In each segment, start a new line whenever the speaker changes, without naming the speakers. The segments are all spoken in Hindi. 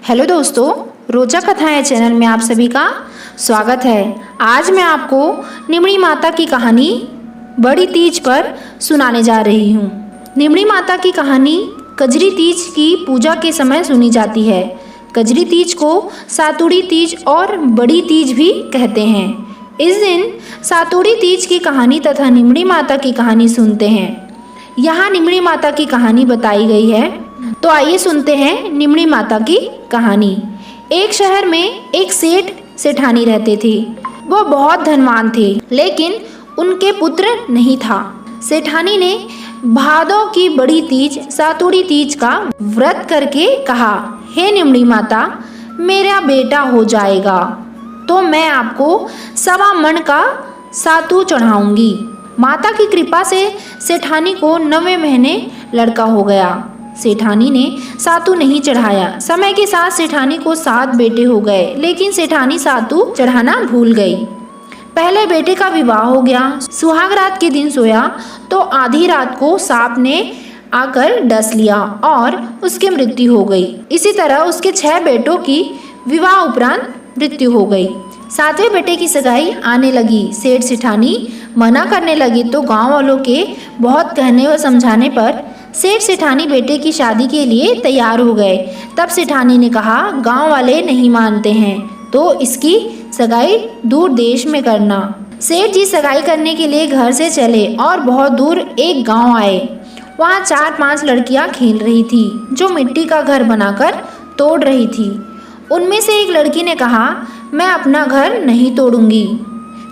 हेलो दोस्तों, रोजा कथाएं चैनल में आप सभी का स्वागत है। आज मैं आपको निमड़ी माता की कहानी बड़ी तीज पर सुनाने जा रही हूँ। निमड़ी माता की कहानी कजरी तीज की पूजा के समय सुनी जाती है। कजरी तीज को सातुड़ी तीज और बड़ी तीज भी कहते हैं। इस दिन सातुड़ी तीज की कहानी तथा निमड़ी माता की कहानी सुनते हैं। यहाँ निमड़ी माता की कहानी बताई गई है, तो आइए सुनते हैं निमड़ी माता की कहानी। एक शहर में एक सेठ सेठानी रहते थे। वो बहुत धनवान थे, लेकिन उनके पुत्र नहीं था। सेठानी ने भादों की बड़ी तीज सातुड़ी तीज का व्रत करके कहा, हे निमड़ी माता, मेरा बेटा हो जाएगा तो मैं आपको 1.25 मन का सातू चढ़ाऊंगी। माता की कृपा से सेठानी को 9वें महीने लड़का हो गया। सेठानी ने सातू नहीं चढ़ाया। समय के साथ सेठानी को 7 बेटे हो गए, लेकिन सेठानी सातू चढ़ाना भूल गई। पहले बेटे का विवाह हो गया। सुहाग रात के दिन सोया तो आधी रात को सांप ने आकर डस लिया और उसकी मृत्यु हो गई। इसी तरह उसके 6 बेटों की विवाह उपरांत मृत्यु हो गई। 7वें बेटे की सगाई आने लगी। सेठ सेठानी मना करने लगी तो गांव वालों के बहुत कहने व समझाने पर सेठ सेठानी बेटे की शादी के लिए तैयार हो गए। तब सेठानी ने कहा, गांव वाले नहीं मानते हैं तो इसकी सगाई दूर देश में करना। सेठ जी सगाई करने के लिए घर से चले और बहुत दूर एक गांव आए। वहां 4-5 लड़कियां खेल रही थी, जो मिट्टी का घर बनाकर तोड़ रही थी। उनमें से एक लड़की ने कहा, मैं अपना घर नहीं तोड़ूंगी।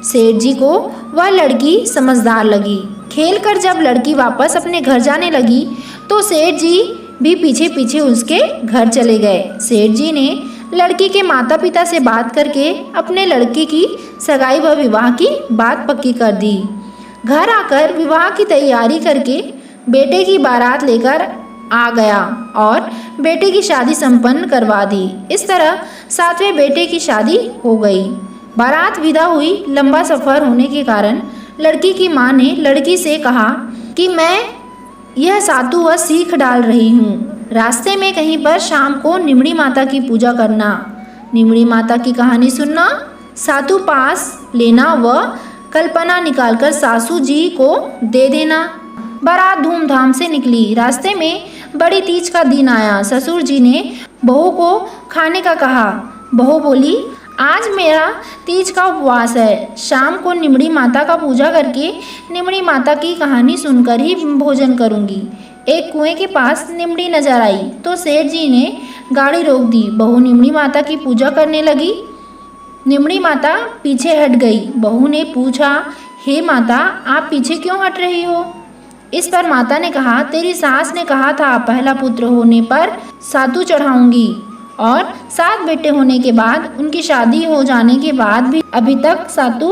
सेठ जी को वह लड़की समझदार लगी। खेलकर जब लड़की वापस अपने घर जाने लगी तो सेठ जी भी पीछे पीछे उसके घर चले गए। सेठ जी ने लड़की के माता पिता से बात करके अपने लड़के की सगाई व विवाह की बात पक्की कर दी। घर आकर विवाह की तैयारी करके बेटे की बारात लेकर आ गया और बेटे की शादी संपन्न करवा दी। इस तरह 7वें बेटे की शादी हो गई। बारात विदा हुई। लंबा सफ़र होने के कारण लड़की की माँ ने लड़की से कहा कि मैं यह सातू व सीख डाल रही हूँ। रास्ते में कहीं पर शाम को निमड़ी माता की पूजा करना, निमड़ी माता की कहानी सुनना, सातू पास लेना व कल्पना निकालकर सासू जी को दे देना। बारात धूमधाम से निकली। रास्ते में बड़ी तीज का दिन आया। ससुर जी ने बहू को खाने का कहा। बहू बोली, आज मेरा तीज का उपवास है। शाम को निमड़ी माता का पूजा करके निमड़ी माता की कहानी सुनकर ही भोजन करूंगी। एक कुएं के पास निमड़ी नजर आई तो सेठ जी ने गाड़ी रोक दी। बहू निमड़ी माता की पूजा करने लगी। निमड़ी माता पीछे हट गई। बहू ने पूछा, हे माता, आप पीछे क्यों हट रही हो? इस पर माता ने कहा, तेरी सास ने कहा था पहला पुत्र होने पर सातू चढ़ाऊंगी और 7 बेटे होने के बाद उनकी शादी हो जाने के बाद भी अभी तक सातू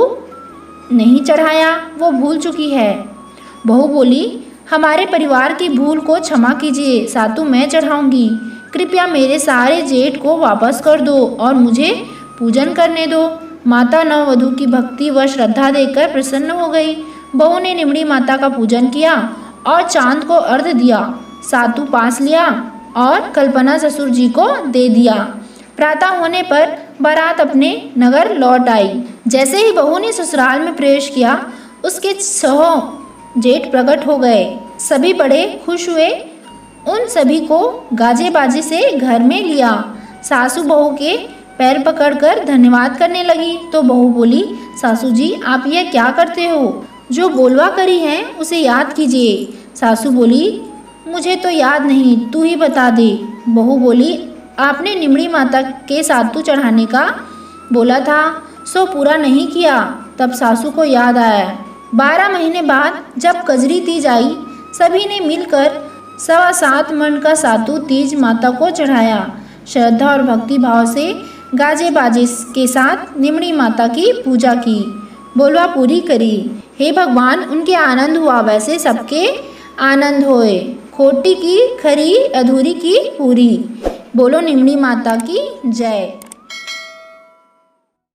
नहीं चढ़ाया, वो भूल चुकी है। बहू बोली, हमारे परिवार की भूल को क्षमा कीजिए, सातू मैं चढ़ाऊंगी। कृपया मेरे सारे जेठ को वापस कर दो और मुझे पूजन करने दो। माता नववधू की भक्ति व श्रद्धा देखकर प्रसन्न हो गई। बहू ने निमड़ी माता का पूजन किया और चांद को अर्घ्य दिया। सातू पास लिया और कल्पना ससुर जी को दे दिया। प्रातः होने पर बारात अपने नगर लौट आई। जैसे ही बहू ने ससुराल में प्रवेश किया, उसके 6 जेठ प्रकट हो गए। सभी बड़े खुश हुए। उन सभी को गाजे बाजे से घर में लिया। सासू बहू के पैर पकड़कर धन्यवाद करने लगी तो बहू बोली, सासू जी, आप यह क्या करते हो? जो बोलवा करी है उसे याद कीजिए। सासू बोली, मुझे तो याद नहीं, तू ही बता दे। बहू बोली, आपने निमड़ी माता के सातू चढ़ाने का बोला था, सो पूरा नहीं किया। तब सासू को याद आया। 12 महीने बाद जब कजरी तीज आई, सभी ने मिलकर 7.25 मन का सातू तीज माता को चढ़ाया। श्रद्धा और भक्ति भाव से गाजे बाजे के साथ निमड़ी माता की पूजा की, बोलवा पूरी करी। हे भगवान, उनके आनंद हुआ वैसे सबके आनंद होए। खोटी की खरी, अधूरी की पूरी। बोलो निमड़ी माता की जय।